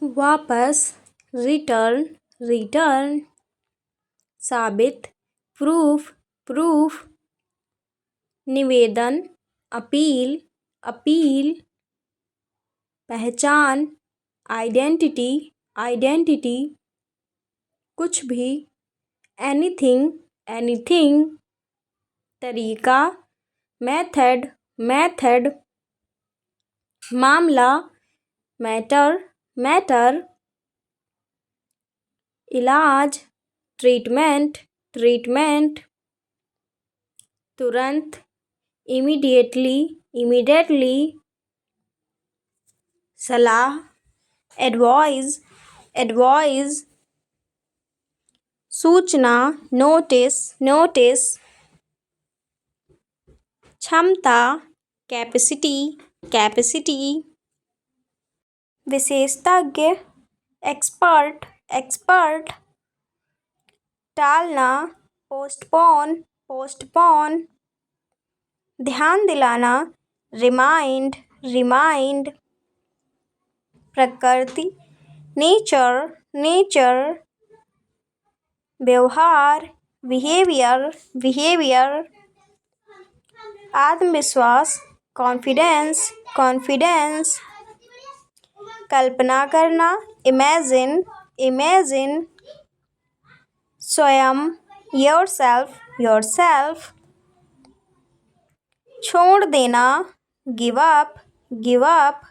वापस, return, return. साबित, proof, proof. निवेदन, अपील, अपील। पहचान, आइडेंटिटी, आइडेंटिटी। कुछ भी, एनीथिंग, एनीथिंग। तरीका, मेथड, मेथड। मामला, मैटर, मैटर। इलाज, ट्रीटमेंट, ट्रीटमेंट। तुरंत, इमीडिएटली, इमीडिएटली। सलाह, एडवाइस, एडवाइस। सूचना, नोटिस, नोटिस। क्षमता, कैपेसिटी, कैपेसिटी। विशेषज्ञ, एक्सपर्ट, एक्सपर्ट। टालना, पोस्टपोन, पोस्टपोन। ध्यान दिलाना, रिमाइंड, रिमाइंड। प्रकृति, नेचर, नेचर। व्यवहार, बिहेवियर, बिहेवियर। आत्मविश्वास, कॉन्फिडेंस, कॉन्फिडेंस। कल्पना करना, इमेजिन, इमेजिन। स्वयं, योरसेल्फ, योरसेल्फ। छोड़ देना, गिव अप, गिव अप।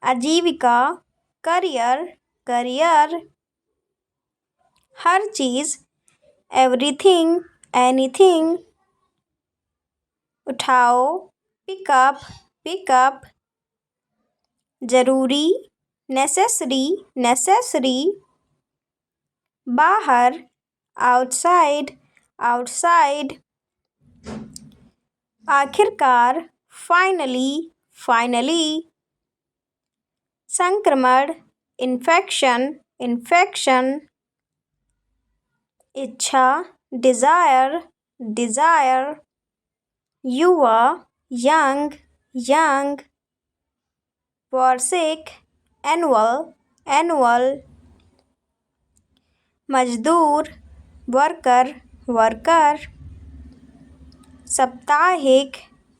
आजीविका, करियर, करियर। हर चीज़, एवरीथिंग, एनीथिंग। उठाओ, पिकअप, पिकअप। जरूरी, नेसेसरी, नेसेसरी। बाहर, आउटसाइड, आउटसाइड। आखिरकार, फाइनली, फाइनली। संक्रमण, इन्फेक्शन, इन्फेक्शन। इच्छा, डिजायर, डिजायर। युवा, यंग, यंग। वार्षिक, एनुअल, एनुअल। मजदूर, वर्कर, वर्कर। साप्ताहिक,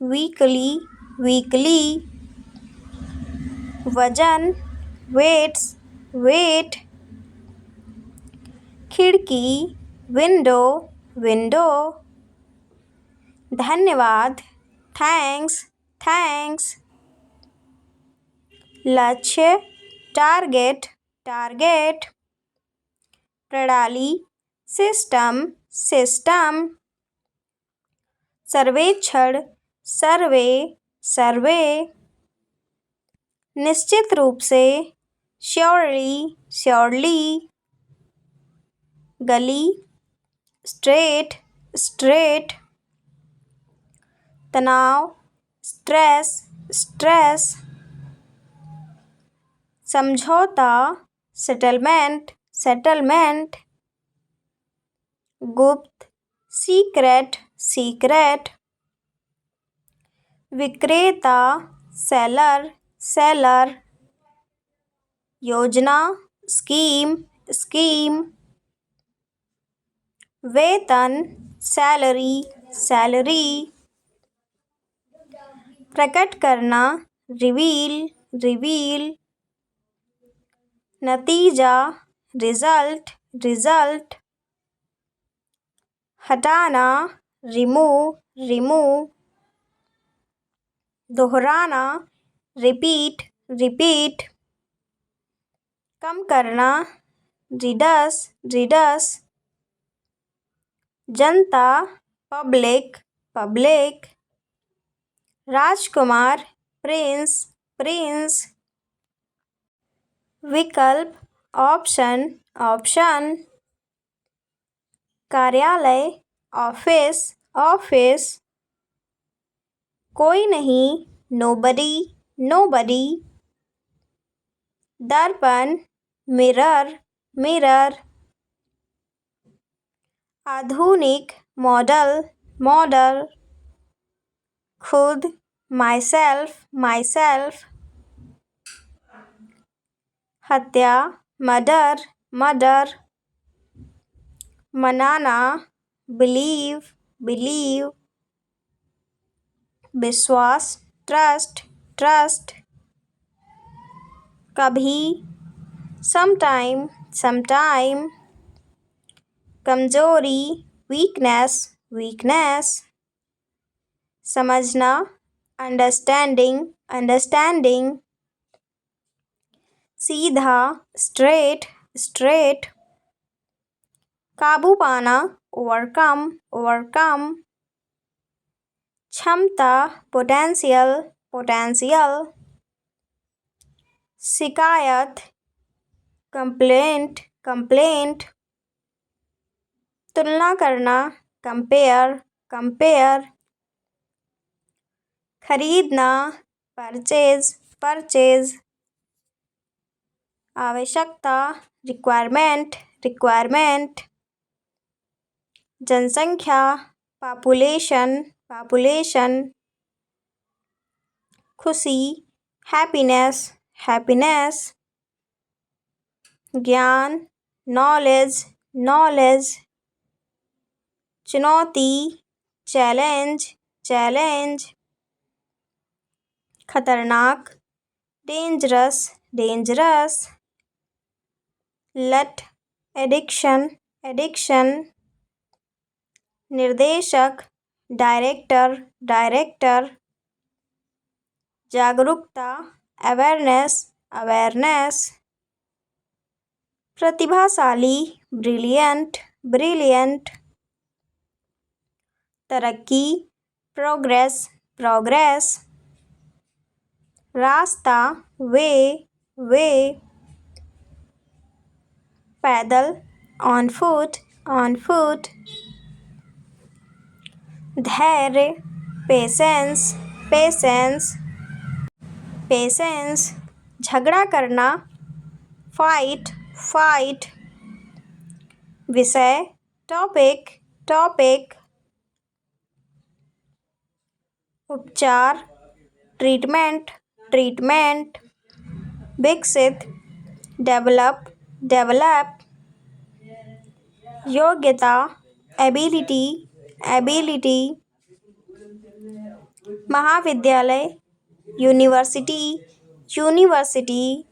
वीकली, वीकली। वजन, वेट्स, वेट। खिड़की, विंडो, विंडो। धन्यवाद, थैंक्स, थैंक्स। लक्ष्य, टारगेट, टारगेट। प्रणाली, सिस्टम, सिस्टम। सर्वेक्षण, सर्वे, सर्वे। निश्चित रूप से, श्योरली, श्योरली। गली, स्ट्रेट, स्ट्रेट। तनाव, स्ट्रेस, स्ट्रेस। समझौता, सेटलमेंट, सेटलमेंट। गुप्त, सीक्रेट, सीक्रेट। विक्रेता, सेलर, सेलर। योजना, स्कीम, स्कीम। वेतन, सैलरी, सैलरी। प्रकट करना, रिवील, रिवील। नतीजा, रिजल्ट, रिजल्ट। हटाना, रिमूव, रिमूव। दोहराना, रिपीट, रिपीट। कम करना, रिडस, रिडस। जनता, पब्लिक, पब्लिक। राजकुमार, प्रिंस, प्रिंस। विकल्प, ऑप्शन, ऑप्शन। कार्यालय, ऑफिस, ऑफिस। कोई नहीं, नोबडी, नोबडी। दर्पण, मिरर, मिरर। आधुनिक, मॉडल, मॉडल। खुद, माई सेल्फ, माई सेल्फ। हत्या, मर्डर, मर्डर। मनाना, बिलीव, बिलीव। विश्वास, ट्रस्ट, ट्रस्ट। कभी, समटाइम, समटाइम। कमजोरी, वीकनेस, वीकनेस। समझना, अंडरस्टैंडिंग, अंडरस्टैंडिंग। सीधा, स्ट्रेट, स्ट्रेट। काबू पाना, ओवरकम, ओवरकम। क्षमता, पोटेंशियल, पोटेंशियल। शिकायत, कंप्लेंट, कंप्लेंट। तुलना करना, कंपेयर, कंपेयर। खरीदना, परचेज, परचेज। आवश्यकता, रिक्वायरमेंट, रिक्वायरमेंट। जनसंख्या, पॉपुलेशन, पॉपुलेशन। खुशी, हैप्पीनेस, हैप्पीनेस। ज्ञान, नॉलेज, नॉलेज। चुनौती, चैलेंज, चैलेंज। खतरनाक, डेंजरस, डेंजरस। लत, एडिक्शन, एडिक्शन। निर्देशक, डायरेक्टर, डायरेक्टर। जागरूकता, अवेयरनेस, अवेयरनेस। प्रतिभाशाली, ब्रिलियंट, ब्रिलियंट। तरक्की, प्रोग्रेस, प्रोग्रेस। रास्ता, वे, वे। पैदल, ऑन फुट, ऑन फुट। धैर्य, पेशेंस, पेशेंस, पेशेंस। झगड़ा करना, फाइट, फाइट। विषय, टॉपिक, टॉपिक। उपचार, ट्रीटमेंट, ट्रीटमेंट। विकसित, डेवलप, डेवलप। योग्यता, एबिलिटी, एबिलिटी। महाविद्यालय, यूनिवर्सिटी, यूनिवर्सिटी।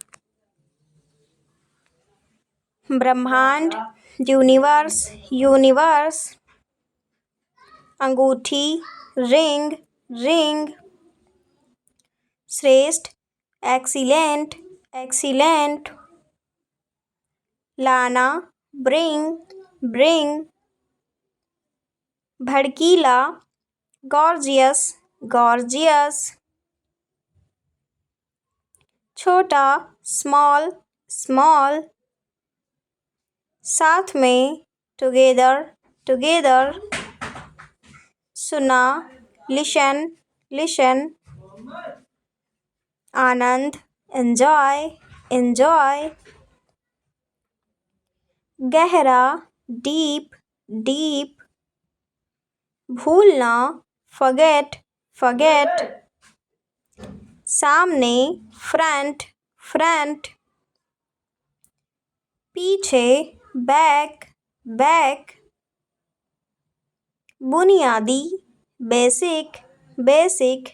ब्रह्मांड, यूनिवर्स, यूनिवर्स। अंगूठी, रिंग, रिंग। श्रेष्ठ, एक्सीलेंट, एक्सीलेंट। लाना, ब्रिंग, ब्रिंग। भड़कीला, गॉर्जियस, गॉर्जियस। छोटा, स्मॉल, स्मॉल। साथ में, टुगेदर, टुगेदर। सुना, लिशन, लिशन। आनंद, एंजॉय, एंजॉय। गहरा, डीप, डीप। भूलना, फॉरगेट, फॉरगेट। सामने, फ्रंट, फ्रंट। पीछे, बैक, बैक। बुनियादी, बेसिक, बेसिक।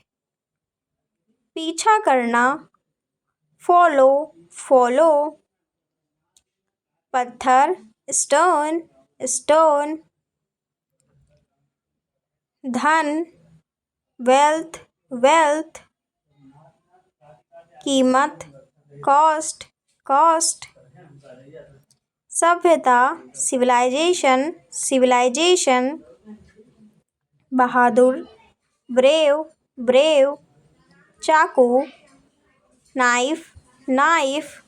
पीछा करना, फॉलो, फॉलो। पत्थर, स्टोन, स्टोन। धन, वेल्थ, वेल्थ। कीमत, कॉस्ट, कॉस्ट। सभ्यता, सिविलाइजेशन, सिविलाइजेशन। बहादुर, ब्रेव, ब्रेव। चाकू, नाइफ, नाइफ।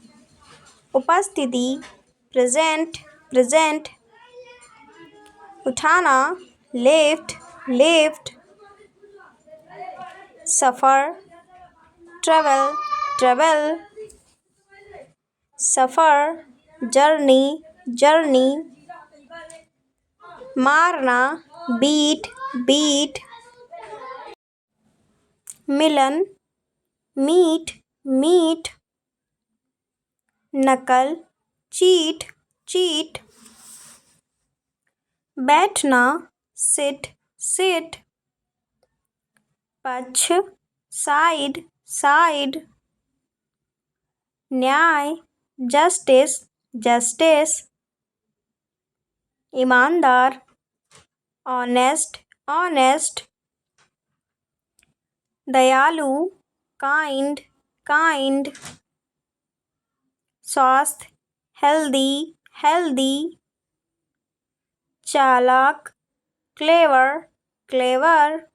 उपस्थिति, प्रेजेंट, प्रेजेंट। उठाना, लिफ्ट, लिफ्ट। सफ़र, ट्रेवल, ट्रेवल। सफ़र, जर्नी, जर्नी। मारना, बीट, बीट। मिलन, मीट, मीट। नकल, चीट, चीट। बैठना, सिट, सिट। पक्ष, साइड, साइड। न्याय, जस्टिस, जस्टिस। ईमानदार, ऑनेस्ट, ऑनेस्ट। दयालु, काइंड, काइंड। स्वास्थ्य, हेल्दी, हेल्दी। चालाक, क्लेवर, क्लेवर।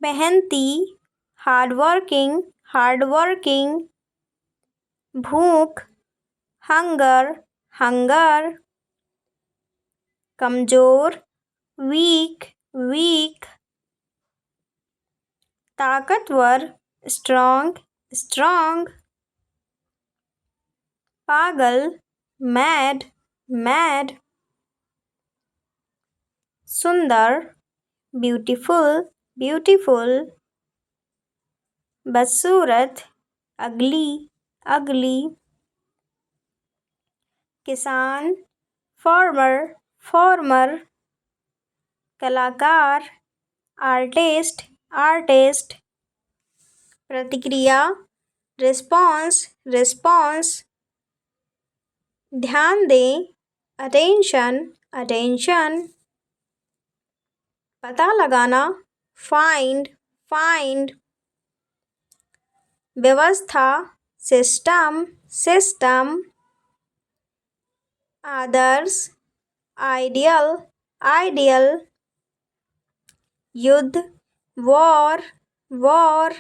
मेहनती, हार्डवर्किंग, हार्डवर्किंग। भूख, हंगर, हंगर। कमजोर, वीक, वीक। ताकतवर, स्ट्रॉन्ग, स्ट्रॉन्ग। पागल, मैड, मैड। सुंदर, ब्यूटीफुल, ब्यूटीफुल। बदसूरत, अगली, अगली। किसान, फार्मर, फार्मर। कलाकार, आर्टिस्ट, आर्टिस्ट। प्रतिक्रिया, रिस्पॉन्स, रिस्पॉन्स। ध्यान दें, अटेंशन, अटेंशन। पता लगाना, फाइंड, फाइंड। व्यवस्था, सिस्टम, सिस्टम। आदर्श, आइडियल, आइडियल। युद्ध, वॉर, वॉर।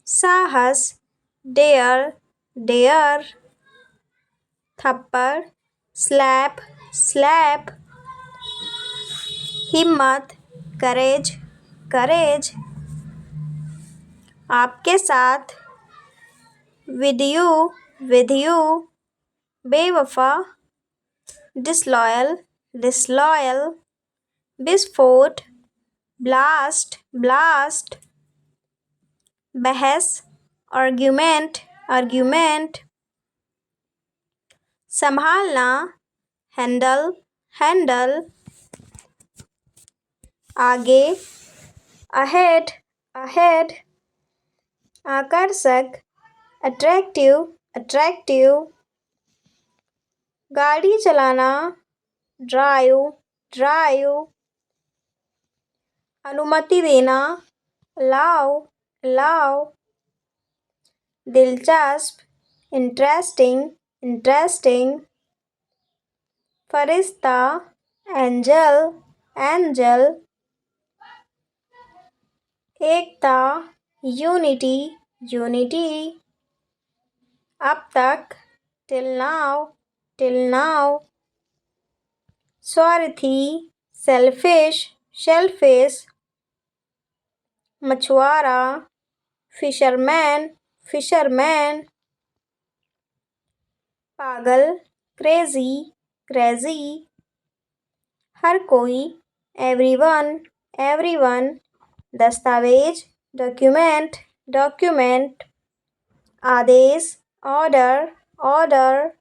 साहस, डेयर, डेयर। थप्पड़, स्लैप, स्लैप। हिम्मत, करेज, करेज। आपके साथ, विद यू, विद यू। बेवफा, डिसलॉयल, डिसलॉयल। विस्फोट, ब्लास्ट, ब्लास्ट। बहस, आर्ग्यूमेंट, आर्ग्यूमेंट। संभालना, हैंडल, हैंडल। आगे, अहेड, अहेड। आकर्षक, अट्रैक्टिव, अट्रैक्टिव। गाड़ी चलाना, ड्राइव, ड्राइव। अनुमति देना, अलाउ, अलाउ। दिलचस्प, इंटरेस्टिंग, इंटरेस्टिंग। फरिश्ता, एंजल, एंजल। एकता, यूनिटी, यूनिटी। अब तक, टिल नाउ, टिल नाउ। स्वार्थी, सेल्फिश, शेलफिश। मछुआरा, फिशरमैन, फिशरमैन। पागल, क्रेजी, क्रेजी। हर कोई, एवरीवन, एवरीवन। दस्तावेज, डॉक्यूमेंट, डॉक्यूमेंट। आदेश, ऑर्डर, ऑर्डर।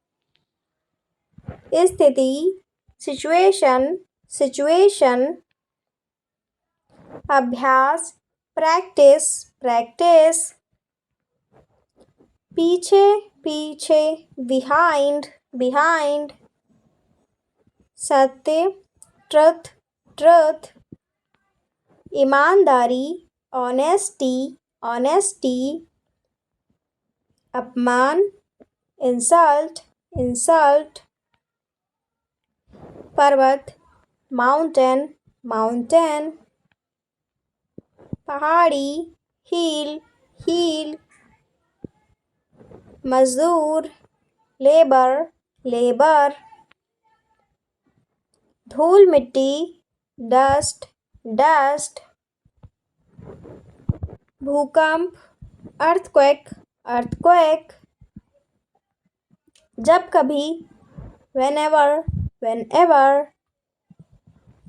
स्थिति, सिचुएशन, सिचुएशन। अभ्यास, प्रैक्टिस, प्रैक्टिस। पीछे, पीछे, बिहाइंड, बिहाइंड। सत्य, ट्रुथ, ट्रुथ। ईमानदारी, ऑनेस्टी, ऑनेस्टी। अपमान, इंसल्ट, इंसल्ट। पर्वत, माउंटेन, माउंटेन। पहाड़ी, हिल, हिल। मजदूर, लेबर, लेबर। धूल मिट्टी, डस्ट, डस्ट। भूकंप, अर्थक्वेक, अर्थक्वेक। जब कभी, whenever, whenever।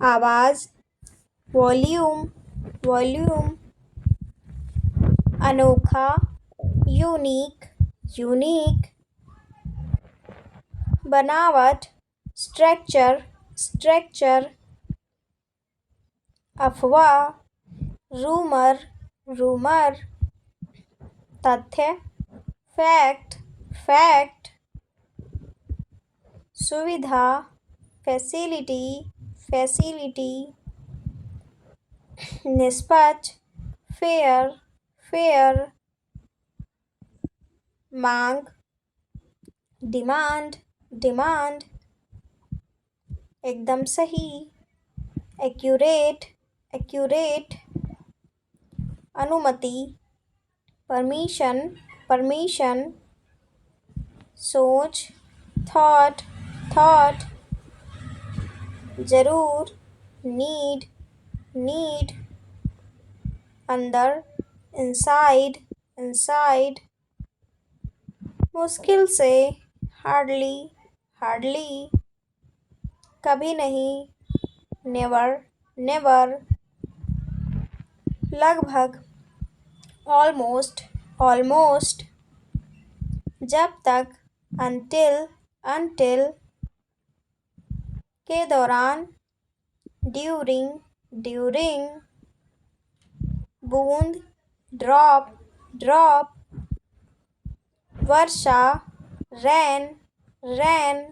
आवाज़, वॉल्यूम, वॉल्यूम। अनोखा, यूनिक, यूनिक, बनावट, स्ट्रक्चर, स्ट्रक्चर, अफवाह, रूमर, रूमर, तथ्य, फैक्ट, फैक्ट, सुविधा, फैसिलिटी, फैसिलिटी, निष्पक्ष, फेयर, फेयर, मांग, डिमांड, डिमांड, एकदम सही, एक्यूरेट, एक्यूरेट, अनुमति, परमिशन, परमिशन, सोच, थॉट, थॉट, जरूर, नीड, नीड, अंदर, इनसाइड, इनसाइड, मुश्किल से, हार्डली, हार्डली, कभी नहीं, नेवर, नेवर, लगभग, ऑलमोस्ट, ऑलमोस्ट, जब तक, अनटिल, अनटिल, के दौरान, ड्यूरिंग, ड्यूरिंग, बूंद, ड्रॉप, ड्रॉप, वर्षा, रैन, रैन,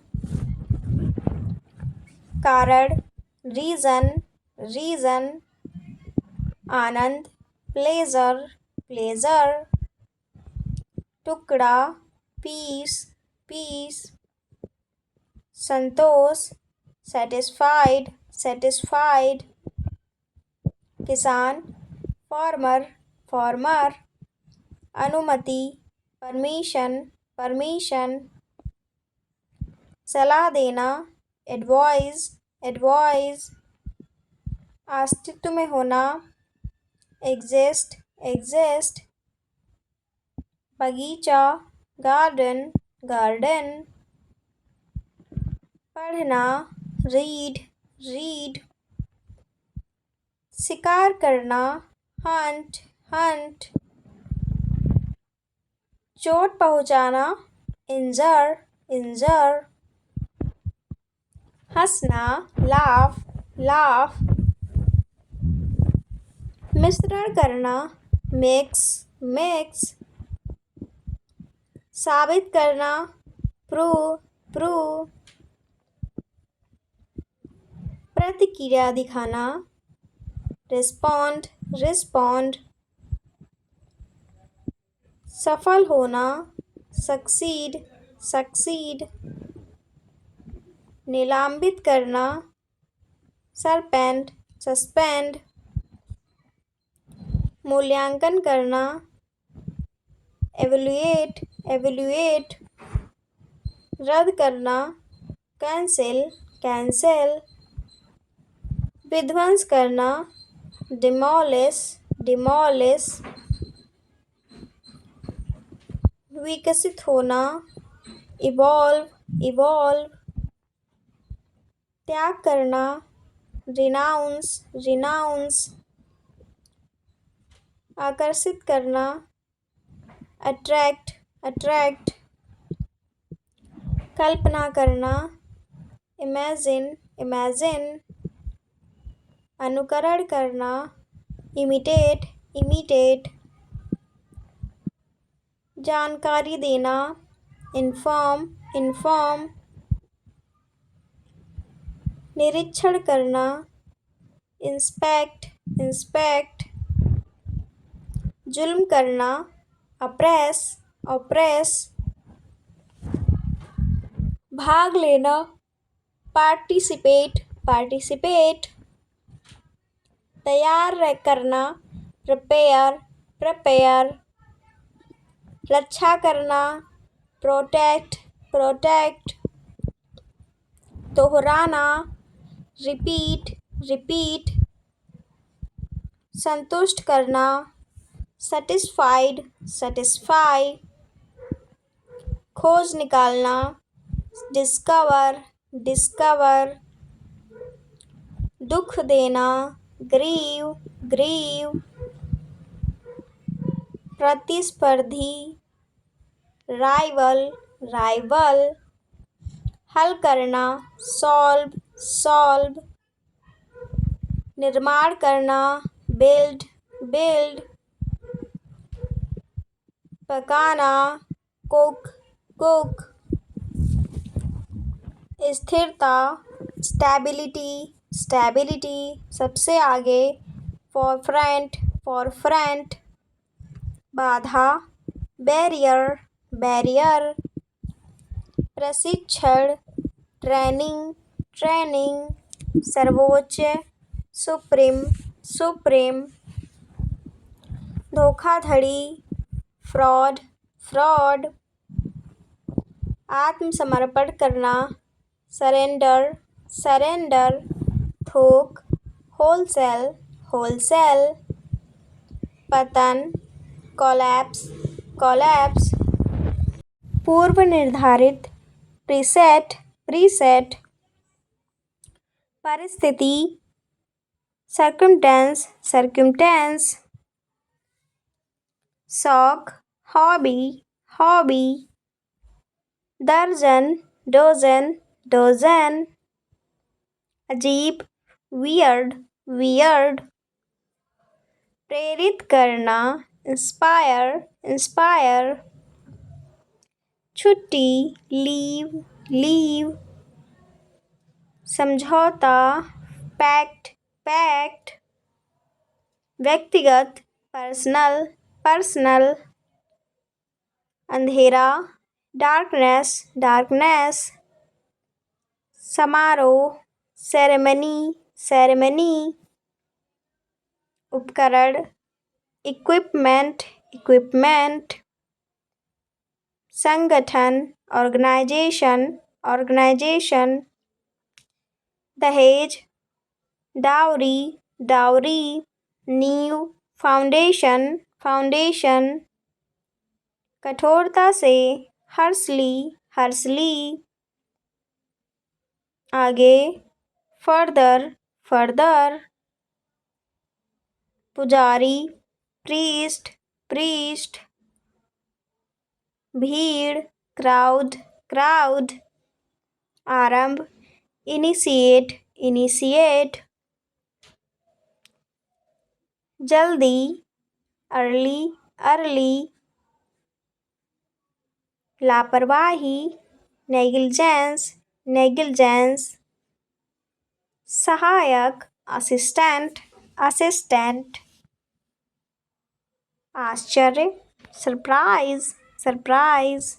कारण, रीजन, रीजन, आनंद, प्लेजर, प्लेजर, टुकड़ा, पीस, पीस, संतोष, सेटिस्फाइड, सेटिस्फाइड, किसान, फार्मर, फार्मर, अनुमति, परमिशन, परमिशन, सलाह देना, एडवाइस, एडवाइस, अस्तित्व में होना, एग्जिस्ट, एग्जिस्ट, बगीचा, गार्डन, गार्डन, पढ़ना, रीड, रीड, शिकार करना, हंट, हंट, चोट पहुंचाना, इंजर, इंजर, हंसना, लाफ, लाफ, मिश्रण करना, मिक्स, मिक्स, साबित करना, प्रूव, प्रूव, प्रतिक्रिया दिखाना, रिस्पॉन्ड, रिस्पॉन्ड, सफल होना, सक्सीड, सक्सीड, निलंबित करना, सस्पेंड, सस्पेंड, मूल्यांकन करना, एवेल्युएट, एवेल्युएट, रद्द करना, कैंसिल, कैंसिल, विध्वंस करना, डिमोलिश, डिमोलिश, विकसित होना, इवॉल्व, इवॉल्व, त्याग करना, रिनाउंस, रिनाउंस, आकर्षित करना, अट्रैक्ट, अट्रैक्ट, कल्पना करना, इमेजिन, इमेजिन, अनुकरण करना, इमिटेट, इमिटेट, जानकारी देना, इन्फॉर्म, इन्फॉर्म, निरीक्षण करना, इंस्पेक्ट, इंस्पेक्ट, जुल्म करना, अप्रेस, अप्रेस, भाग लेना, पार्टिसिपेट, पार्टिसिपेट, तैयार करना, प्रिपेयर, प्रिपेयर, रक्षा करना, प्रोटेक्ट, प्रोटेक्ट, दोहराना, रिपीट, रिपीट, संतुष्ट करना, सेटिस्फाइड, सेटिस्फाई, खोज निकालना, डिस्कवर, डिस्कवर, दुख देना, ग्रीव, ग्रीव, प्रतिस्पर्धी, राइवल राइवल, हल करना सॉल्व सॉल्व, निर्माण करना बिल्ड बिल्ड, पकाना कुक कुक, स्थिरता स्टेबिलिटी स्टेबिलिटी, सबसे आगे फॉरफ्रंट फॉरफ्रंट, बाधा बैरियर बैरियर, प्रशिक्षण ट्रेनिंग ट्रेनिंग, सर्वोच्च सुप्रीम सुप्रीम, धोखाधड़ी फ्रॉड फ्रॉड, आत्मसमर्पण करना सरेंडर सरेंडर, थोक होलसेल होलसेल, पतन कोलैप्स कोलैप्स, पूर्व निर्धारित प्रीसेट प्रीसेट, परिस्थिति सर्कमटेंस सर्कमटेंस, शौक हॉबी हॉबी, दर्जन डोजन डोजन, अजीब वियर्ड वियर्ड, प्रेरित करना इंस्पायर इंस्पायर, छुट्टी लीव लीव, समझौता पैक्ट पैक्ट, व्यक्तिगत पर्सनल पर्सनल, अंधेरा डार्कनेस डार्कनेस, समारोह सेरेमनी सेरेमनी, उपकरण इक्विपमेंट इक्विपमेंट, संगठन ऑर्गेनाइजेशन ऑर्गेनाइजेशन, दहेज डाउरी डाउरी, नींव फाउंडेशन फाउंडेशन, कठोरता से हर्सली हर्सली, आगे फर्दर फर्दर, पुजारी प्रीस्ट प्रीस्ट, भीड़ क्राउड क्राउड, आरंभ इनिशिएट इनिशिएट, जल्दी अर्ली अर्ली, लापरवाही नेग्लिजेंस नेग्लिजेंस, सहायक असिस्टेंट असिस्टेंट, आश्चर्य सरप्राइज सरप्राइज,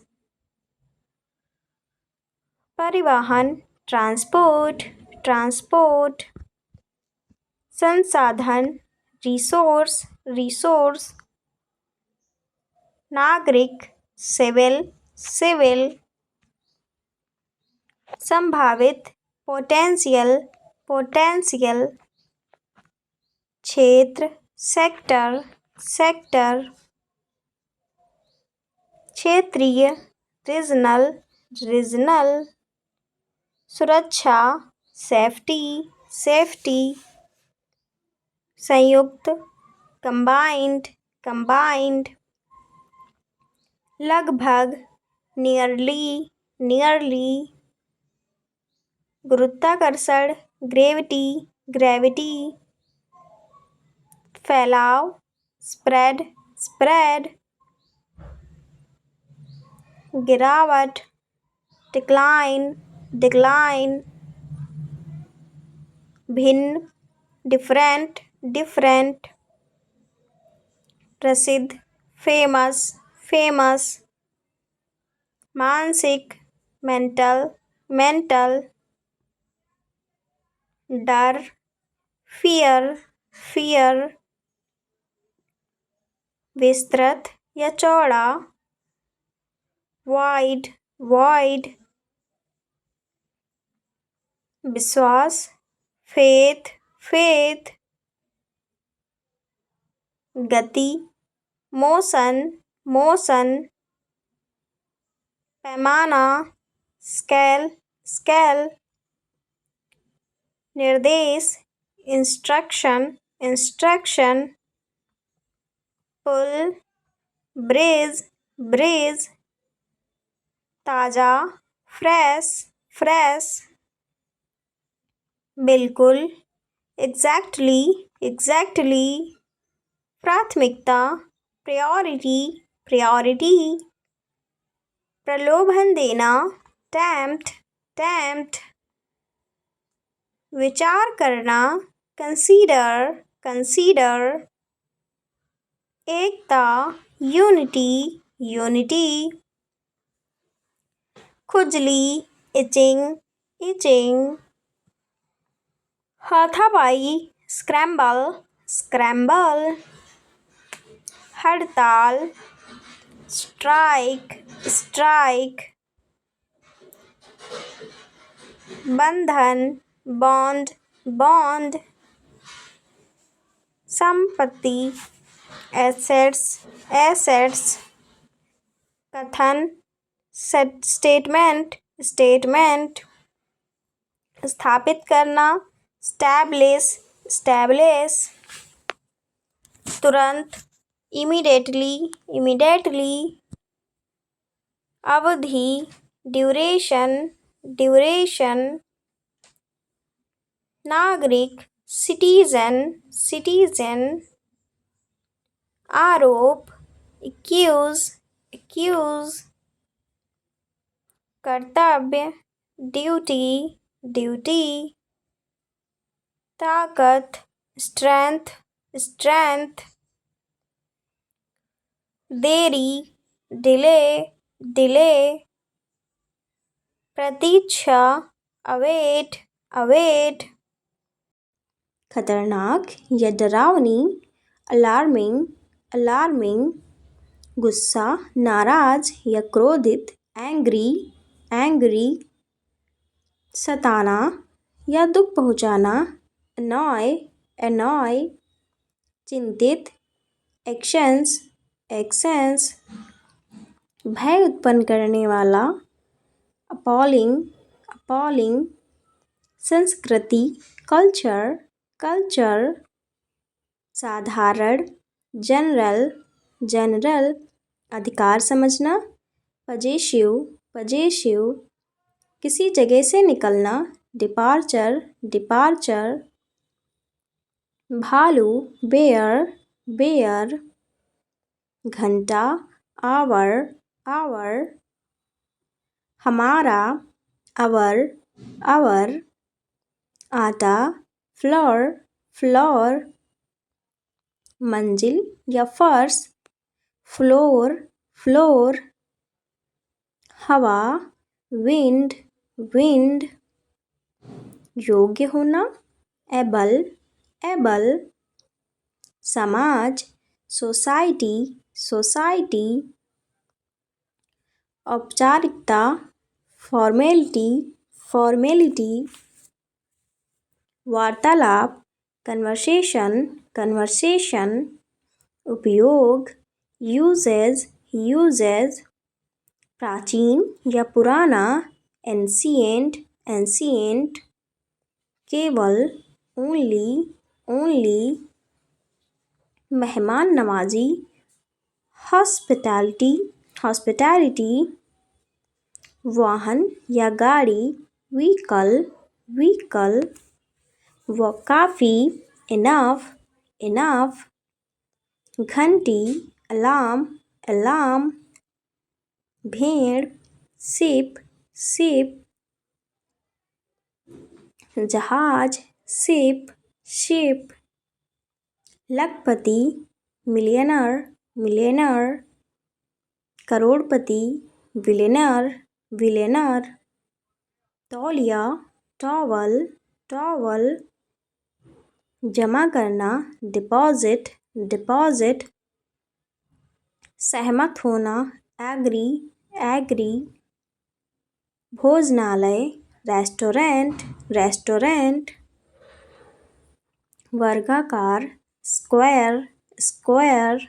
परिवहन ट्रांसपोर्ट ट्रांसपोर्ट, संसाधन रिसोर्स रिसोर्स, नागरिक सिविल सिविल, संभावित पोटेंशियल पोटेंशियल, क्षेत्र सेक्टर सेक्टर, क्षेत्रीय रीजनल रीजनल, सुरक्षा सेफ्टी सेफ्टी, संयुक्त कंबाइंड कंबाइंड, लगभग नियरली नियरली, गुरुत्वाकर्षण ग्रेविटी ग्रेविटी, फैलाव स्प्रेड स्प्रेड, गिरावट डिक्लाइन डिक्लाइन, भिन्न डिफरेंट डिफरेंट, प्रसिद्ध फेमस फेमस, मानसिक मेंटल मेंटल, डर फियर फियर, विस्तृत या चौड़ा वाइड वाइड, विश्वास फेथ फेथ, गति मोशन मोशन, पैमाना स्केल स्केल, निर्देश इंस्ट्रक्शन इंस्ट्रक्शन, पुल ब्रिज ब्रिज, ताज़ा, फ्रेश, फ्रेश। बिल्कुल, एग्जैक्टली, एग्जैक्टली। प्राथमिकता, प्रायोरिटी, प्रायोरिटी। प्रलोभन देना, टेम्प्ट, टेम्प्ट। विचार करना, कंसीडर, कंसीडर। एकता, यूनिटी, यूनिटी। खुजली, इचिंग, इचिंग। हाथापाई, स्क्रैम्बल, स्क्रैम्बल। हड़ताल, स्ट्राइक, स्ट्राइक। बंधन, बॉन्ड, बॉन्ड। संपत्ति, एसेट्स, एसेट्स। कथन, स्टेटमेंट, स्टेटमेंट। स्थापित करना, स्टैब्लिश, स्टैब्लिश। तुरंत, इमीडिएटली, इमीडिएटली। अवधि, ड्यूरेशन, ड्यूरेशन। नागरिक, सिटीजन, सिटीजन। आरोप, एक्यूज, एक्यूज। कर्तव्य, ड्यूटी, ड्यूटी। ताकत, स्ट्रेंथ, स्ट्रेंथ। देरी, डिले, डिले। प्रतीक्षा, अवेट, अवेट। खतरनाक या डरावनी, अलार्मिंग, अलार्मिंग। गुस्सा, नाराज या क्रोधित, एंग्री, एंग्री। सताना या दुख पहुंचाना, अनॉय, अनॉय। चिंतित, एक्शंस, एक्शंस। भय उत्पन्न करने वाला, अपॉलिंग, अपॉलिंग। संस्कृति, कल्चर, कल्चर। साधारण, जनरल, जनरल। अधिकार समझना, पजेशिव, पजेशिव। किसी जगह से निकलना, डिपार्चर, डिपार्चर। भालू, बेयर, बेयर। घंटा, आवर, आवर। हमारा, आवर, आवर। आटा, फ्लोर, फ्लोर। मंजिल या फर्श, फ्लोर, फ्लोर। हवा, विंड, विंड। योग्य होना, एबल, एबल। समाज, सोसाइटी, सोसाइटी। औपचारिकता, फॉर्मेलिटी, फॉर्मेलिटी। वार्तालाप, कन्वर्सेशन, कन्वर्सेशन। उपयोग, यूजेज, यूजेज। प्राचीन या पुराना, एंशिएंट, एंशिएंट। केवल, ओनली, ओनली। मेहमान नवाजी, हॉस्पिटैलिटी, हॉस्पिटैलिटी। वाहन या गाड़ी, व्हीकल, व्हीकल। वो काफ़ी, इनफ, इनफ। घंटी, अलार्म, अलार्म। भेड़, शिप, शिप। जहाज, शिप, शिप। लखपति, मिलियनर, मिलियनर। करोड़पति, बिलियनर, बिलियनर। तौलिया, टॉवल, टॉवल। जमा करना, डिपॉजिट, डिपॉजिट। सहमत होना, एग्री, एग्री। भोजनालय, रेस्टोरेंट, रेस्टोरेंट। वर्गाकार, स्क्वायर, स्क्वायर।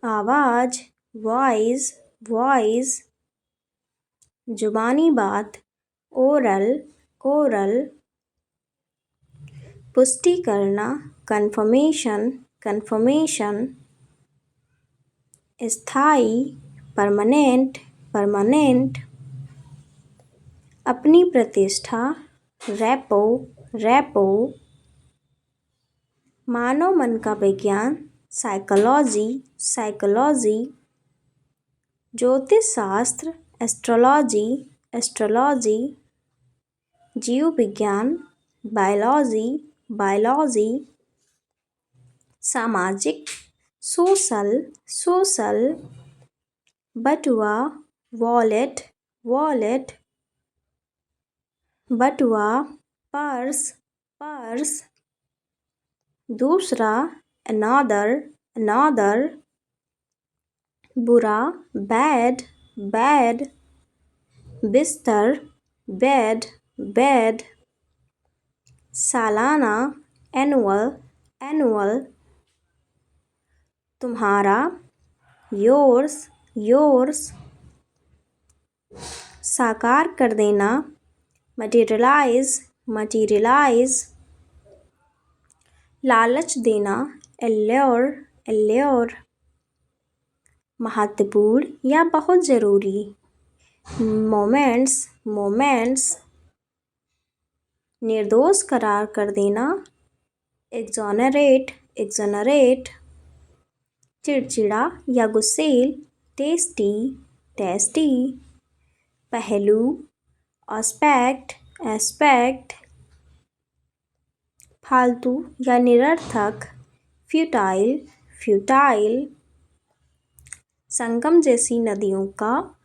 आवाज़, वॉइस, वॉइस। जुबानी बात, ओरल, ओरल। पुष्टि करना, कंफर्मेशन, कंफर्मेशन। स्थायी, परमानेंट, परमानेंट। अपनी प्रतिष्ठा, रेपो, रेपो। मानव मन का विज्ञान, साइकोलॉजी, साइकोलॉजी। ज्योतिष शास्त्र, एस्ट्रोलॉजी, एस्ट्रोलॉजी। जीव विज्ञान, बायोलॉजी, बायोलॉजी। सामाजिक, सोशल, सोशल। बटुआ, वॉलेट, वॉलेट। बटुआ, पर्स, पर्स। दूसरा, अनदर, अनदर। बुरा, बैड, बैड। बिस्तर, बेड, बेड। सालाना, एनुअल, एनुअल। तुम्हारा, योर्स, योर्स। साकार कर देना, मटेरियलाइज, मटेरियलाइज। लालच देना, एल्योर, एल्योर। महत्वपूर्ण या बहुत ज़रूरी, मोमेंट्स, मोमेंट्स। निर्दोष करार कर देना, एक्सोनरेट, एक्सोनरेट। चिड़चिड़ा या गुस्सेल, टेस्टी, टेस्टी। पहलू, एस्पेक्ट, एस्पेक्ट। फालतू या निरर्थक, फ्यूटाइल, फ्यूटाइल। संगम जैसी नदियों का,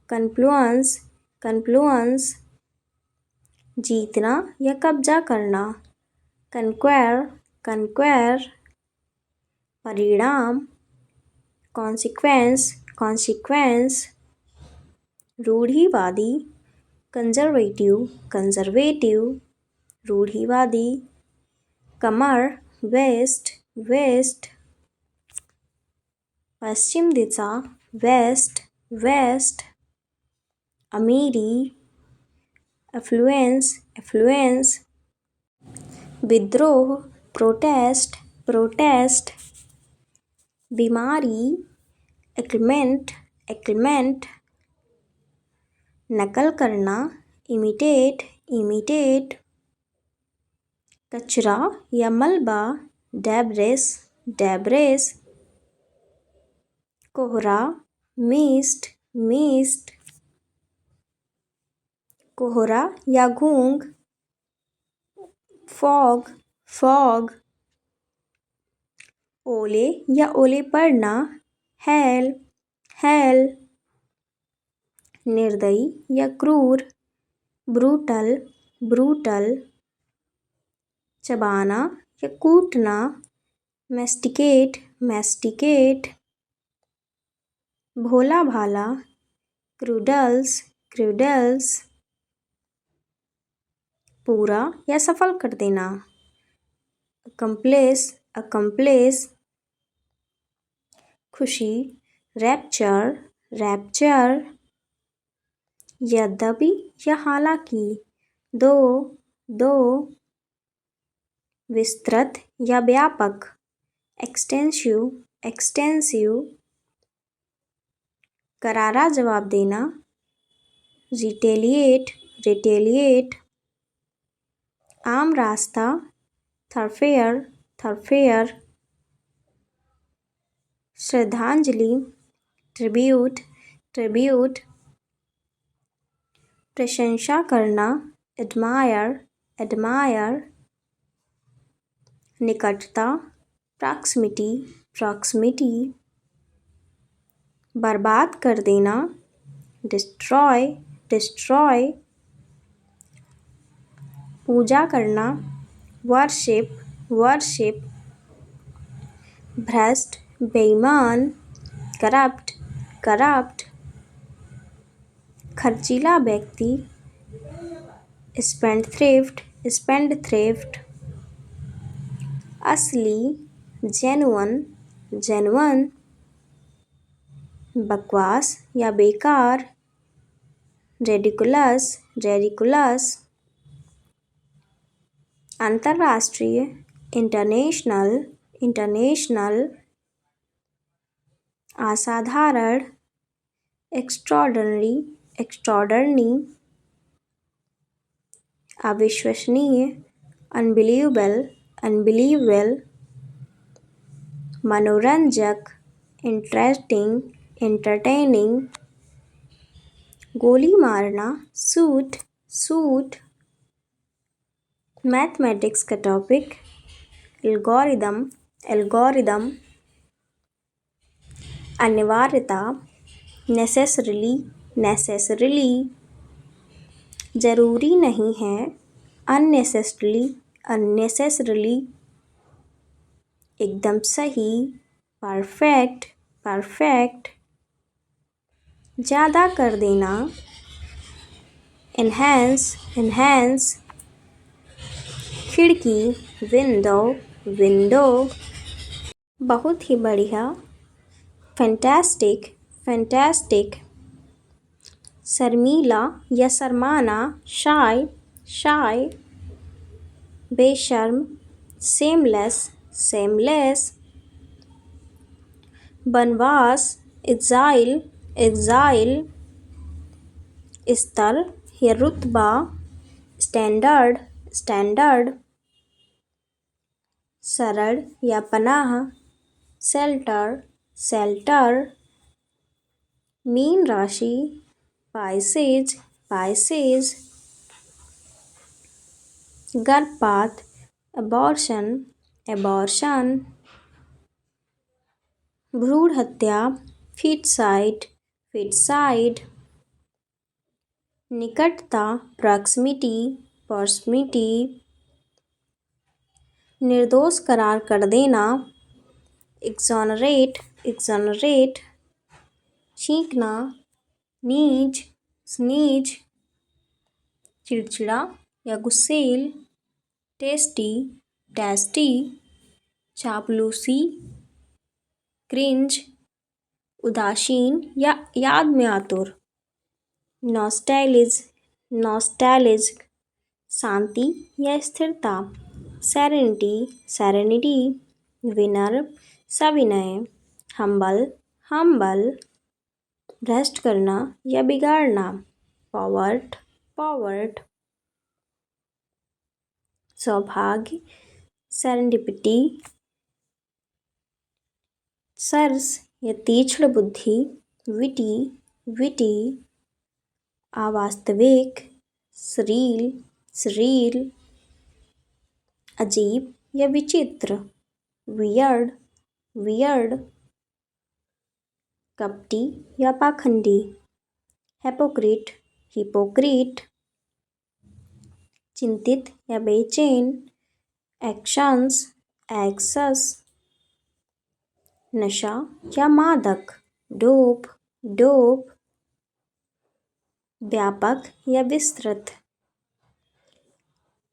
कन्फ्लुएंस, कन्फ्लुएंस। जीतना या कब्जा करना, कन्क्वेर, कन्क्वेर। परिणाम, कॉन्सिक्वेंस, कॉन्सिक्वेंस। रूढ़िवादी, कंजर्वेटिव, कंजर्वेटिव। रूढ़िवादी। कमर, वेस्ट, वेस्ट। पश्चिम दिशा, वेस्ट, वेस्ट। अमीरी, एफ्लुएंस, एफ्लुएंस। विद्रोह, प्रोटेस्ट, प्रोटेस्ट। बीमारी, एक्लमेंट, एक्लमेंट। नकल करना, इमिटेट, इमिटेट। कचरा या मलबा, डेब्रिस, डेब्रिस। कोहरा, मिस्ट, मिस्ट। कोहरा या गूंग, फॉग, फॉग। ओले या ओले पड़ना, हेल, हेल। निर्दयी या क्रूर, ब्रूटल, ब्रूटल। चबाना या कूटना, मैस्टिकेट, मैस्टिकेट। भोला भाला, क्रूडल्स, क्रूडल्स। पूरा या सफल कर देना, अकम्प्लिस, अकम्प्लिस। खुशी, रैप्चर, रैप्चर। यद्यपि या हालांकि, दो, दो। विस्तृत या व्यापक, एक्सटेंसिव, एक्सटेंसिव। करारा जवाब देना, रिटेलिएट, रिटेलिएट। आम रास्ता, थॉरफेयर, थॉरफेयर। श्रद्धांजलि, ट्रिब्यूट, ट्रिब्यूट। प्रशंसा करना, एडमायर, एडमायर। निकटता, प्रॉक्सिमिटी, प्रॉक्सिमिटी। बर्बाद कर देना, डिस्ट्रॉय, डिस्ट्रॉय। पूजा करना, वर्शिप, वर्शिप। भ्रष्ट, बेईमान, करप्ट, करप्ट। खर्चीला व्यक्ति, स्पेंडथ्रिफ्ट, स्पेंडथ्रिफ्ट। असली, जेन्युइन, जेन्युइन। बकवास या बेकार, रेडिकुलस, रेडिकुलस। अंतर्राष्ट्रीय, इंटरनेशनल, इंटरनेशनल। असाधारण, extraordinary, extraordinary, अविश्वसनीय, unbelievable, unbelievable, मनोरंजक, interesting, entertaining, गोली मारना, shoot, shoot, मैथमेटिक्स का टॉपिक, एल्गोरिदम, एल्गोरिदम, अनिवार्यता, नेसेसरीली, नेसेसरीली, जरूरी नहीं है, अननेसेसरीली, अननेसेसरीली, एकदम सही, परफेक्ट, परफेक्ट, ज़्यादा कर देना, एनहांस, एनहांस, खिड़की, विंडो, विंडो, बहुत ही बढ़िया, फैंटास्टिक, फैंटास्टिक, शर्मीला या शर्माना, शाय, शाय, बेशर्म, सेमलेस, सेमलेस, बनवास, एग्जाइल, एग्जाइल, स्तर या रुतबा, स्टैंडर्ड, स्टैंडर्ड, शरण या पनाह, शेल्टर, शेल्टर, मीन राशि, पाइसेज, पाइसेज, गर्भपात, अबॉर्शन, एबॉर्शन, भ्रूण हत्या, फीटसाइड, फीटसाइड, निकटता, प्रॉक्सिमिटी, प्रॉक्सिमिटी, निर्दोष करार कर देना, एक्सोनरेट, एक्सोनरेट, छींकना, नीज, स्नीज, चिड़चिड़ा या गुस्सेल, टेस्टी, टेस्टी, चापलूसी, क्रिंज, उदासीन या याद में आतुर, नॉस्टैल्जिक, नॉस्टैल्जिक, शांति या स्थिरता, सेरेनिटी, सेरेनिटी, विनर, सविनय, हम्बल, हम्बल, भ्रष्ट करना या बिगाड़ना, पॉवर्ट, पॉवर्ट, सौभाग्य, सेरेंडिपिटी, सरस या तीक्ष्ण बुद्धि, विटी, विटी, अवास्तविक, श्रील, श्रील, अजीब या विचित्र, वियर्ड, वियर्ड, कपटी या पाखंडी, हिपोक्रीट, हिपोक्रीट, चिंतित या बेचैन, एक्शंस, एक्सस, नशा या मादक, डोप, डोप, व्यापक या विस्तृत,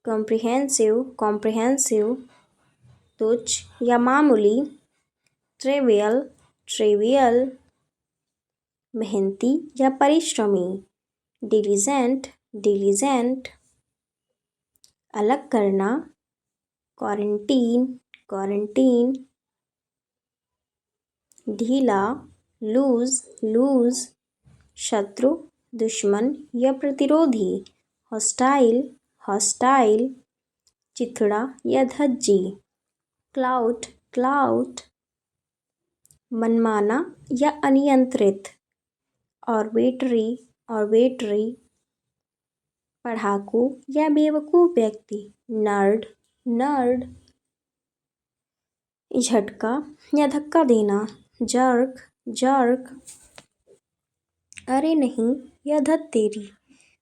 कॉम्प्रिहेंसिव, कॉम्प्रिहेंसिव, तुच्छ या मामूली, ट्रिवियल, ट्रिवियल, मेहनती या परिश्रमी, डिलीजेंट, डिलीजेंट, अलग करना, क्वारंटीन, क्वारंटीन, ढीला, लूज, लूज, शत्रु, दुश्मन या प्रतिरोधी, हॉस्टाइल, हॉस्टाइल, चिथड़ा या धज्जी, क्लाउट, क्लाउट, मनमाना या अनियंत्रित, ऑर्बिटरी, ऑर्बिटरी, पढ़ाकू या बेवकूफ़ व्यक्ति, नर्ड, नर्ड, झटका या धक्का देना, जर्क, जर्क, अरे नहीं या धत तेरी,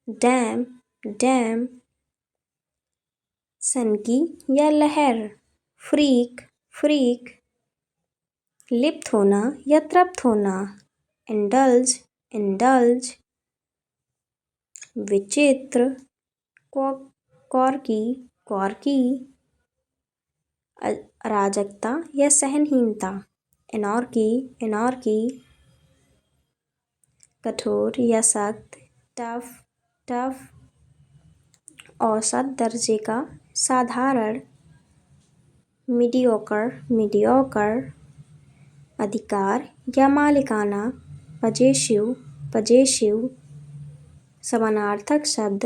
डैम, डैम, सनकी या लहर, फ्रीक, फ्रीक, लिप्त होना या तृप्त होना, इंडल्ज, इंडल्ज, विचित्र, कॉर्की, कॉर्की, अराजकता या सहनहीनता, एनॉर्की, एनॉर्की, कठोर या सख्त, टफ, टफ, औसत दर्जे का, साधारण, मीडियोकर, मीडियोकर, अधिकार या मालिकाना, पजेसिव, पजेसिव। समानार्थक शब्द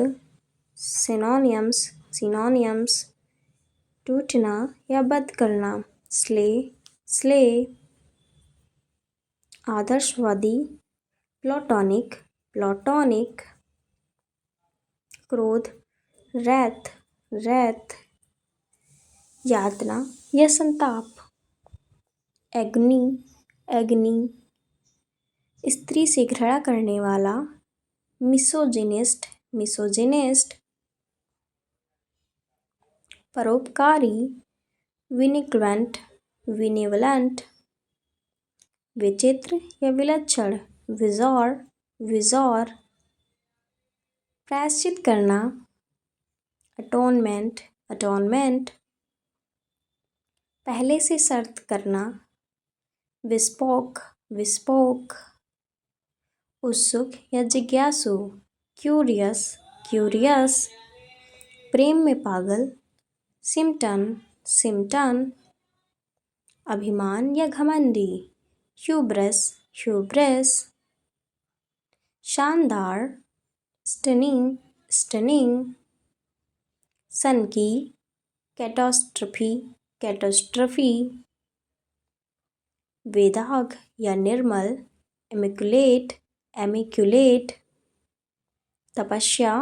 सिनोनियम्स सिनोनियम्स। टूटना या बंद करना स्ले स्ले। आदर्शवादी प्लेटोनिक प्लेटोनिक। क्रोध रैथ रैथ। यातना या संताप एग्नि एग्नि। स्त्री से घृणा करने वाला मिसोजिनिस्ट मिसोजिनिस्ट। परोपकारी विनिग्रेंट विनिवलेंट। विचित्र या विलक्षण विजोर विजोर। प्रायश्चित करना अटोनमेंट अटोनमेंट। पहले से शर्त करना विस्पोक विस्पोक। उत्सुक या जिज्ञासु क्यूरियस क्यूरियस। प्रेम में पागल सिम्टन सिम्टन। अभिमान या घमंडी ह्यूब्रिस ह्यूब्रिस। शानदार स्टनिंग स्टनिंग। सनकी कैटास्ट्रफी कैटास्ट्रफी। वेदाग या निर्मल इमिकुलेट एमिकुलेट। तपस्या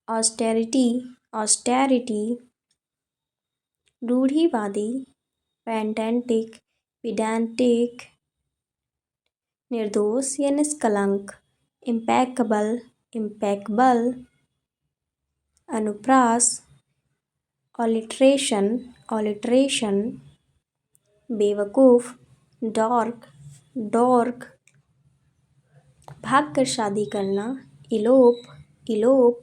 ऑस्टेरिटी ऑस्टेरिटी। रूढ़िवादी पेडेंटिक पेडेंटिक। निर्दोष या निष्कलंक इम्पेक्केबल इम्पेक्केबल। अनुप्रास ऑलिट्रेशन ऑलिट्रेशन। बेवकूफ़ डॉर्क डॉर्क। भागकर शादी करना इलोप इलोप।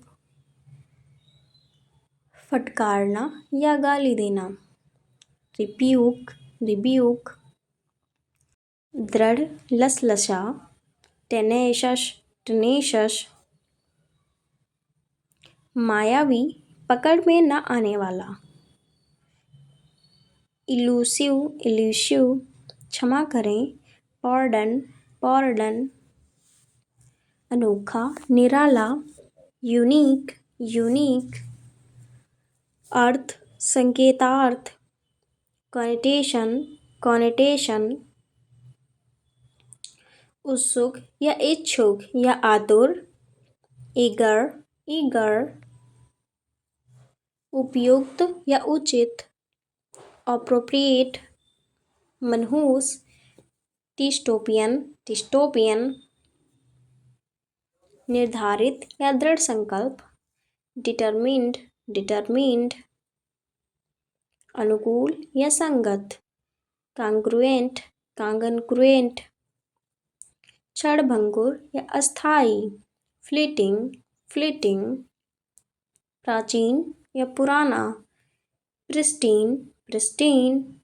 फटकारना या गाली देना रिब्यूक रिब्यूक। दृढ़ लसलसा टेनेशस टेनेशस। मायावी पकड़ में न आने वाला इल्यूसिव इल्यूसिव। क्षमा करें पॉर्डन पॉर्डन। अनोखा निराला यूनिक यूनिक। अर्थ संकेतार्थ कॉनिटेशन कॉनिटेशन। उत्सुक या इच्छुक या आतुर ईगर ईगर। उपयुक्त या उचित अप्रोप्रिएट मनहूस डिस्टोपियन डिस्टोपियन। निर्धारित या दृढ़ संकल्प डिटरमिन्ड डिटरमिन्ड। अनुकूल या संगत कांग्रुएंट कांगनक्रुएंट। क्षणभंगुर या अस्थायी फ्लीटिंग फ्लीटिंग। प्राचीन या पुराना प्रिस्टीन प्रिस्टीन।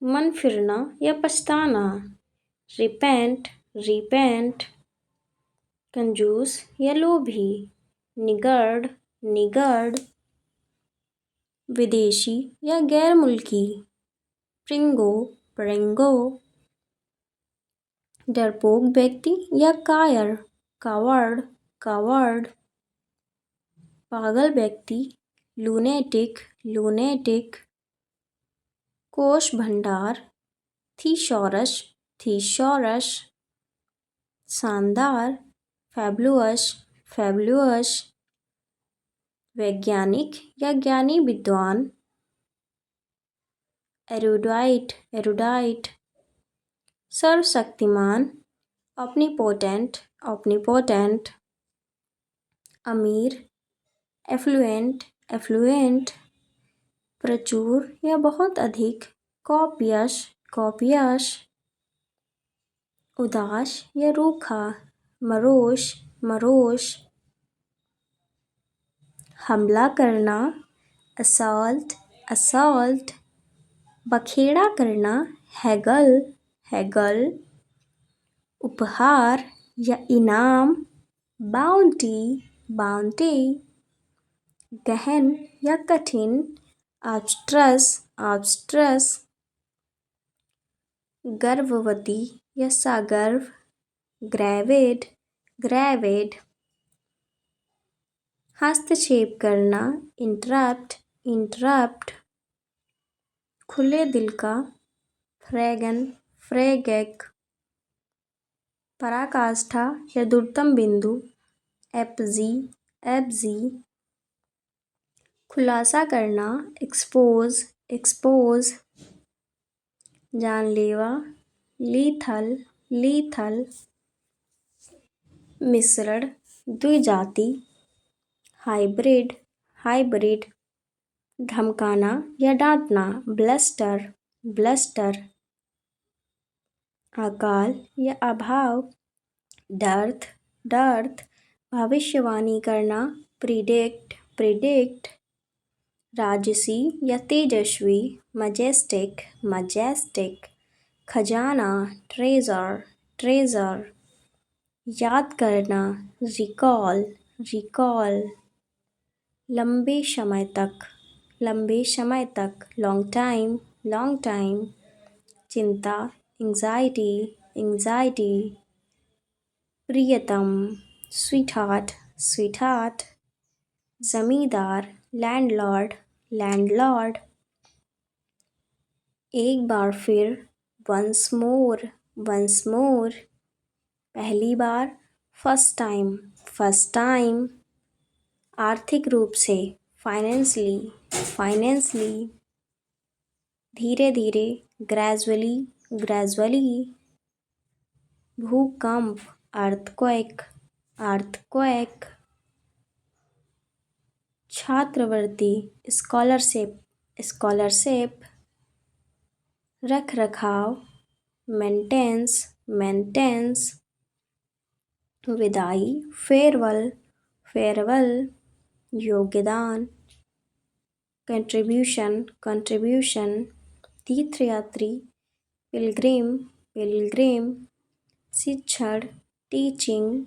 मन फिरना या पछताना रिपेंट रिपेंट। कंजूस या लोभी निगर्ड निगर्ड। विदेशी या गैर मुल्की प्रिंगो प्रिंगो। डरपोक व्यक्ति या कायर कावर्ड कावर्ड। पागल व्यक्ति लूनेटिक लूनेटिक। कोष भंडार थीसॉरस थीसॉरस। शानदार फैबुलस फैबुलस। वैज्ञानिक या ज्ञानी विद्वान एरुडाइट एरुडाइट। सर्वशक्तिमान ऑम्निपोटेंट ऑम्निपोटेंट। अमीर एफ्लुएंट एफ्लुएंट। प्रचुर या बहुत अधिक कॉपियस कॉपियस। उदास या रूखा मरोश मरोश। हमला करना असॉल्ट असॉल्ट। बखेड़ा करना हैगल हैगल। उपहार या इनाम बाउंटी बाउंटी। गहन या कठिन एब्स्ट्रस एब्स्ट्रस। गर्भवती या सगर्भ ग्रेविड ग्रेविड। हस्तक्षेप करना, इंटरप्ट इंटरप्ट। खुले दिल का, फ्रैगन फ्रैगेक। पराकाष्ठा या दूरतम बिंदु, एपजी एपजी। खुलासा करना, एक्सपोज एक्सपोज। जानलेवा, लीथल लीथल। मिश्रण, द्विजाति, हाइब्रिड हाइब्रिड। धमकाना या डांटना, ब्लस्टर ब्लस्टर। अकाल या अभाव, डर्थ डर्थ। भविष्यवाणी करना, प्रिडिक्ट प्रिडिक्ट। राजसी या तेजस्वी, मजेस्टिक मजेस्टिक। खजाना, ट्रेजर ट्रेजर। याद करना, रिकॉल रिकॉल। लंबे समय तक, लॉन्ग टाइम। चिंता, एंजाइटी एंजाइटी। प्रियतम, स्वीटहार्ट स्वीटहार्ट। जमींदार, लैंडलॉर्ड लैंडलॉर्ड। एक बार फिर, वंस मोर वंस मोर। पहली बार, फर्स्ट टाइम। आर्थिक रूप से, फाइनेंसली। धीरे धीरे, ग्रेजुअली। भूकंप, अर्थक्वेक। छात्रवृत्ति, स्कॉलरशिप। रख रखाव, मेंटेनेंस। विदाई, फेयरवेल। योगदान, कंट्रीब्यूशन। तीर्थयात्री, पिलग्रिम। शिक्षण, टीचिंग।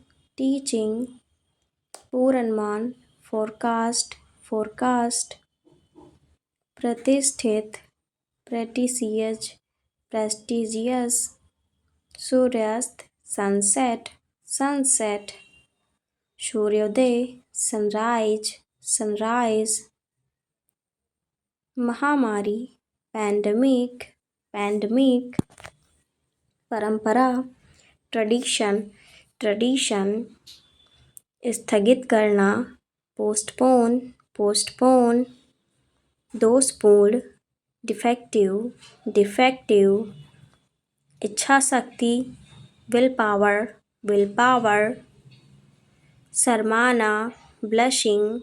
पूर्वानुमान, फोरकास्ट। प्रतिष्ठित, प्रेस्टिजियस। सूर्यास्त, सनसेट। सूर्योदय, सनराइज। महामारी, पैंडेमिक। परंपरा, ट्रेडिशन। स्थगित करना, पोस्टपोन। दोषपूर्ण, डिफेक्टिव। इच्छाशक्ति, विल पावर। शर्माना, ब्लशिंग।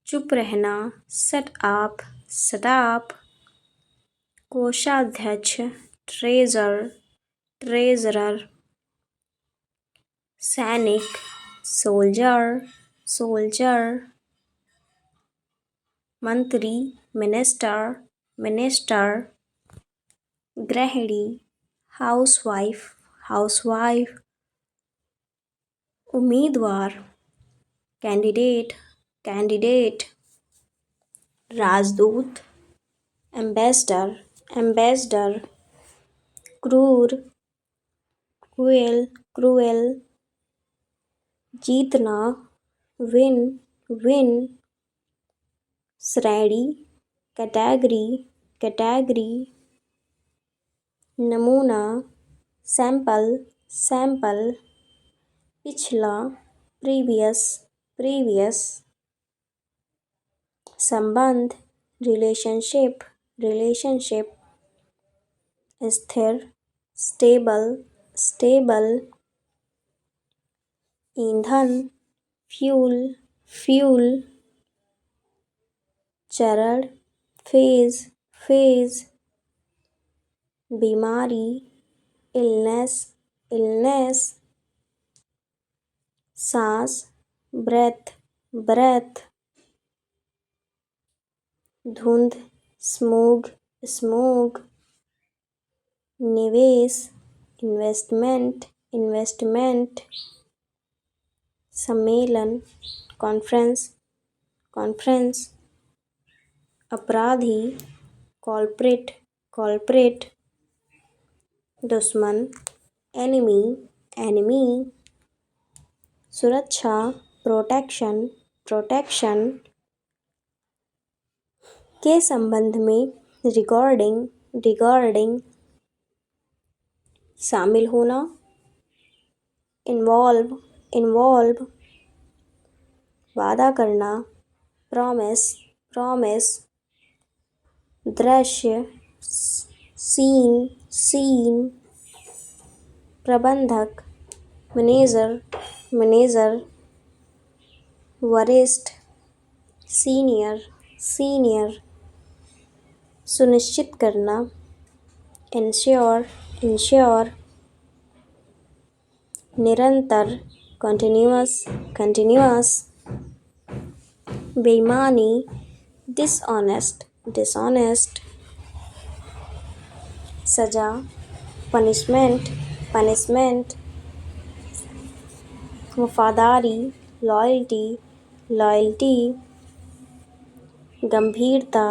चुप रहना, शट अप। कोषाध्यक्ष, ट्रेजरर। सैनिक, सोल्जर। मंत्री, मिनिस्टर। गृहिणी, हाउसवाइफ। उम्मीदवार, कैंडिडेट। राजदूत, एम्बेसडर। क्रूएल। जीतना, विन। श्रेणी, कैटेगरी। नमूना, सैंपल। पिछला, प्रीवियस। संबंध, रिलेशनशिप। स्थिर, स्टेबल। ईंधन, फ्यूल। चरण, फेज। बीमारी, इलनेस। सांस, ब्रेथ। धुंध, स्मोग। निवेश, इन्वेस्टमेंट। सम्मेलन, कॉन्फ्रेंस। अपराधी, कॉल्प्रिट। दुश्मन, एनिमी एनिमी, सुरक्षा प्रोटेक्शन प्रोटेक्शन, के संबंध में रिगार्डिंग रिगार्डिंग, शामिल होना इन्वॉल्व इन्वॉल्व, वादा करना प्रॉमिस प्रॉमिस, दृश्य सीन सीन, प्रबंधक मैनेजर मैनेजर, वरिष्ठ सीनियर सीनियर, सुनिश्चित करना इंश्योर इंश्योर, निरंतर कंटिन्यूअस कंटिन्यूअस, बेईमानी डिसऑनेस्ट डिसऑनेस्ट, सजा पनिशमेंट पनिशमेंट, वफादारी लॉयल्टी लॉयल्टी, गंभीरता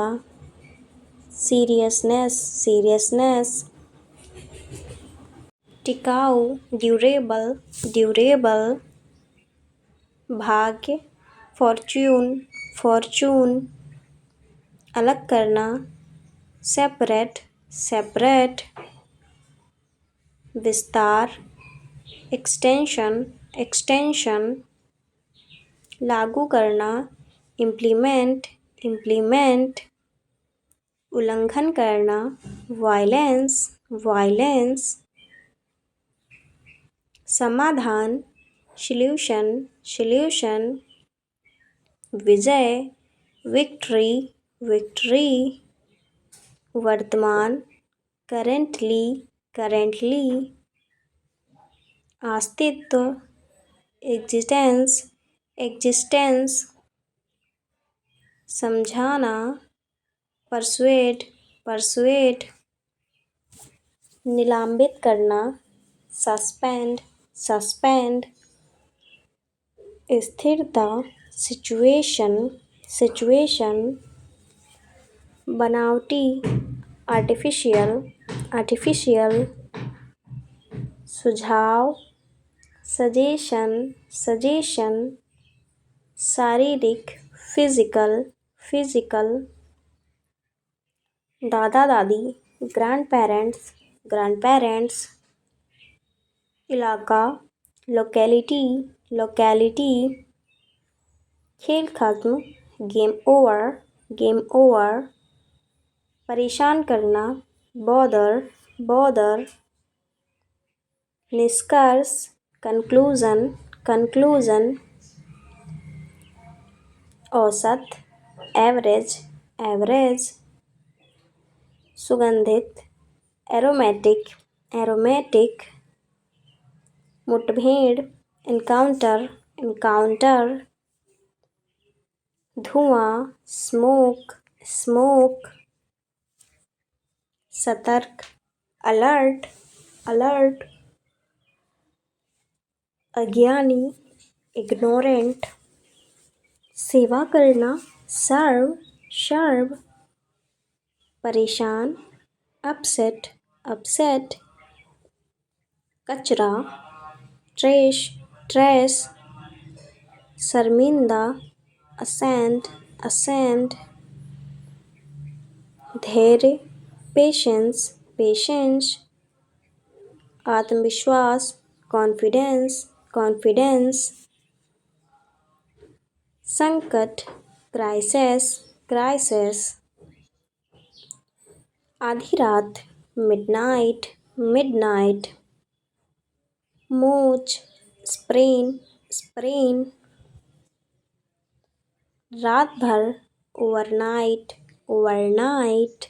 सीरियसनेस सीरियसनेस, टिकाऊ ड्यूरेबल ड्यूरेबल, भाग्य फॉर्च्यून फॉर्च्यून, अलग करना सेपरेट सेपरेट, विस्तार एक्सटेंशन एक्सटेंशन, लागू करना इम्प्लीमेंट इम्प्लीमेंट, उल्लंघन करना वायलेंस वायलेंस, समाधान सॉल्यूशन सॉल्यूशन, विजय विक्ट्री विक्ट्री, वर्तमान करेंटली करेंटली, अस्तित्व एग्जिस्टेंस एग्जिस्टेंस, समझाना परसुएड परसुएड, निलंबित करना सस्पेंड सस्पेंड, स्थिरता सिचुएशन सिचुएशन, बनावटी आर्टिफिशियल आर्टिफिशियल, सुझाव सजेशन सजेशन, शारीरिक फिजिकल फिजिकल, दादा दादी ग्रैंड पेरेंट्स ग्रैंड पेरेंट्स, इलाका लोकेलिटी लोकेलिटी, खेल खत्म गेम ओवर गेम ओवर, परेशान करना बॉदर बॉदर, निष्कर्ष कंक्लूजन कंक्लूजन, औसत एवरेज एवरेज, सुगंधित एरोमेटिक एरोमेटिक, मुठभेड़ एनकाउंटर एनकाउंटर, धुआं स्मोक स्मोक, सतर्क अलर्ट अलर्ट, अज्ञानी इग्नोरेंट, सेवा करना सर्व सर्व, परेशान अपसेट अपसेट, कचरा ट्रेश ट्रेश, शर्मिंदा असेंड असेंड, धैर्य पेशेंस पेशेंस, आत्मविश्वास कॉन्फिडेंस कॉन्फिडेंस, संकट क्राइसिस क्राइसिस, आधी रात मिडनाइट मिडनाइट, मोच स्प्रेन स्प्रेन, रात भर ओवरनाइट ओवरनाइट,